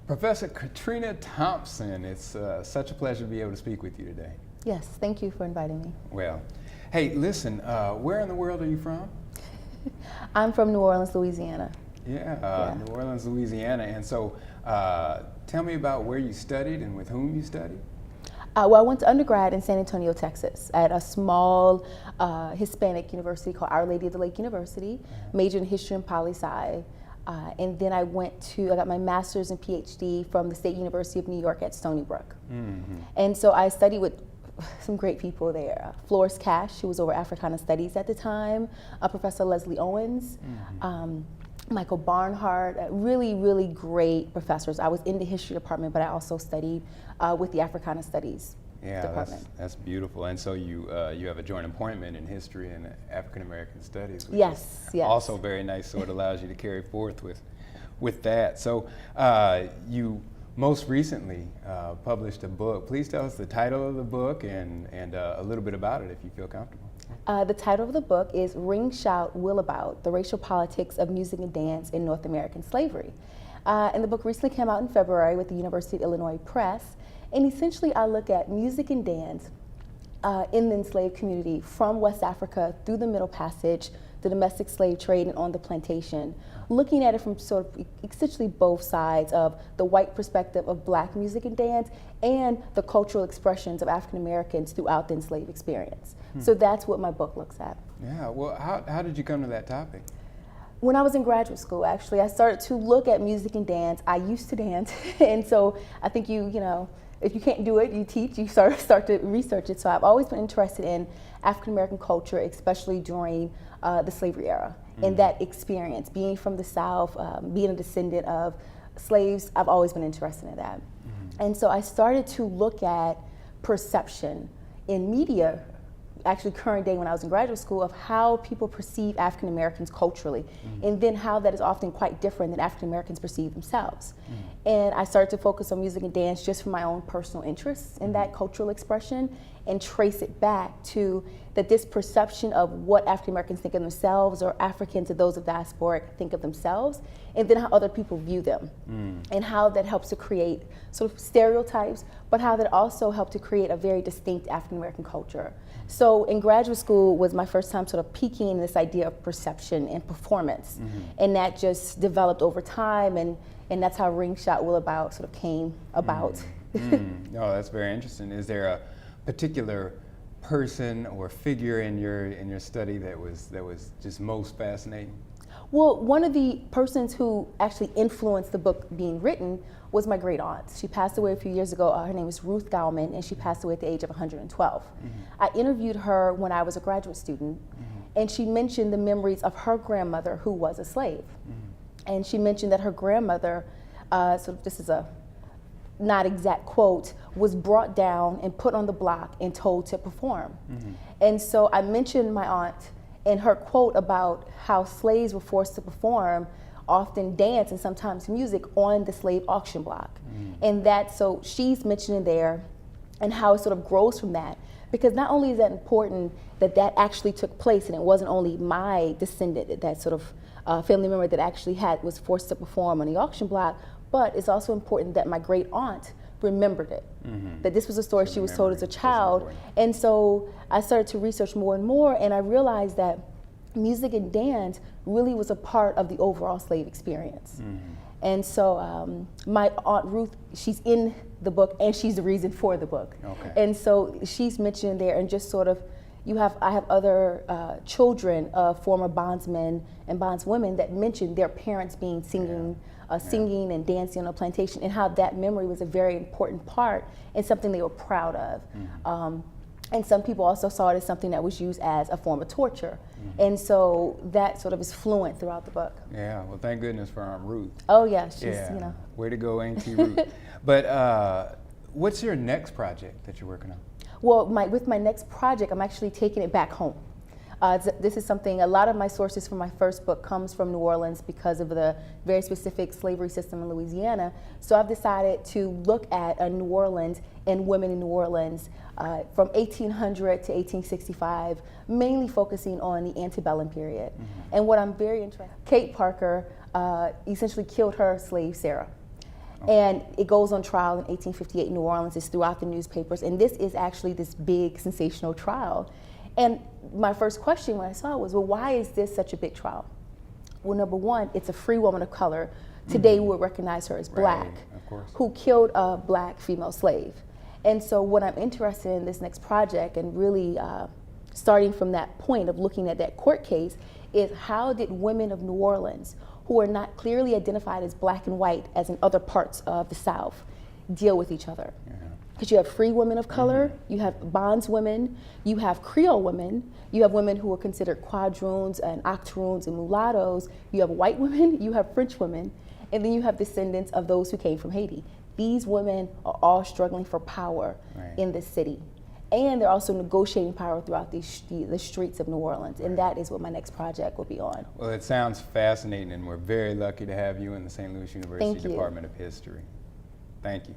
Professor Katrina Thompson, it's such a pleasure to be able to speak with you today. Yes, thank you for inviting me. Well, hey, listen, where in the world are you from? I'm from New Orleans, Louisiana. Yeah, New Orleans, Louisiana. And so tell me about where you studied and with whom you studied. Well, I went to undergrad in San Antonio, Texas, at a small Hispanic university called Our Lady of the Lake University, majored in history and poli-sci. And then I got my master's and PhD from the State University of New York at Stony Brook. Mm-hmm. And so I studied with some great people there. Florence Cash, who was over Africana Studies at the time, Professor Leslie Owens, Michael Barnhart, really, really great professors. I was in the history department, but I also studied with the Africana Studies department. That's beautiful. And so you have a joint appointment in history and African American studies, which yes. also very nice, so it allows you to carry forth with that. So you most recently published a book. Please tell us the title of the book and a little bit about it if you feel comfortable. The title of the book is Ring, Shout, Will About, The Racial Politics of Music and Dance in North American Slavery. And the book recently came out in February with the University of Illinois Press. And essentially I look at music and dance in the enslaved community from West Africa through the Middle Passage, the domestic slave trade, and on the plantation, looking at it from sort of essentially both sides of the white perspective of Black music and dance and the cultural expressions of African Americans throughout the enslaved experience. So that's what my book looks at. Yeah, well, how did you come to that topic? When I was in graduate school, actually, I started to look at music and dance. I used to dance, and so I think you know, if you can't do it, you teach, you start to research it. So I've always been interested in African American culture, especially during the slavery era, and that experience, being from the South, being a descendant of slaves, I've always been interested in that. And so I started to look at perception in media, actually current day when I was in graduate school, of how people perceive African Americans culturally, and then how that is often quite different than African Americans perceive themselves. And I started to focus on music and dance just for my own personal interests in that cultural expression, and trace it back to that this perception of what African Americans think of themselves, or Africans or those of diaspora think of themselves, and then how other people view them, and how that helps to create sort of stereotypes, but how that also helped to create a very distinct African American culture. So in graduate school was my first time sort of peeking in this idea of perception and performance, and that just developed over time, and that's how Ring, Shout, Will About sort of came about. No, that's very interesting. Is there a particular person or figure in your study that was just most fascinating? Well, one of the persons who actually influenced the book being written was my great aunt. She passed away a few years ago. Her name is Ruth Gowman, and she passed away at the age of 112. I interviewed her when I was a graduate student, and she mentioned the memories of her grandmother, who was a slave. And she mentioned that her grandmother, this is a not exact quote, was brought down and put on the block and told to perform. And so I mentioned my aunt and her quote about how slaves were forced to perform, often dance and sometimes music, on the slave auction block. And so she's mentioning there, and how it sort of grows from that. Because not only is that important that that actually took place, and it wasn't only my descendant, that sort of family member that actually was forced to perform on the auction block, but it's also important that my great aunt remembered it, that this was a story she was told as a child. And so I started to research more and more, and I realized that music and dance really was a part of the overall slave experience. And so my Aunt Ruth, she's in the book, and she's the reason for the book. And so she's mentioned there, and just sort of, I have other children of former bondsmen and bondswomen that mentioned their parents being singing and dancing on a plantation, and how that memory was a very important part and something they were proud of. And some people also saw it as something that was used as a form of torture. And so that sort of is fluent throughout the book. Yeah, well, thank goodness for Aunt Ruth. Oh yeah, she's, you know. Way to go, Auntie Ruth. But what's your next project that you're working on? Well, with my next project, I'm actually taking it back home. This is something, a lot of my sources for my first book comes from New Orleans because of the very specific slavery system in Louisiana. So I've decided to look at New Orleans and women in New Orleans from 1800 to 1865, mainly focusing on the antebellum period. And what I'm very interested in, Kate Parker essentially killed her slave Sarah. And it goes on trial in 1858 in New Orleans. It's throughout the newspapers. And this is actually this big sensational trial. And my first question when I saw it was, well, why is this such a big trial? Well, number one, it's a free woman of color. Today we would recognize her as black, of course, who killed a black female slave. And so what I'm interested in this next project, and really starting from that point of looking at that court case, is how did women of New Orleans, who are not clearly identified as black and white as in other parts of the South, deal with each other? Because you have free women of color, you have bondswomen, you have Creole women, you have women who are considered quadroons and octoroons and mulattoes, you have white women, you have French women, and then you have descendants of those who came from Haiti. These women are all struggling for power in this city. And they're also negotiating power throughout the streets of New Orleans. And that is what my next project will be on. Well, it sounds fascinating, and we're very lucky to have you in the St. Louis University Department of History. Thank you.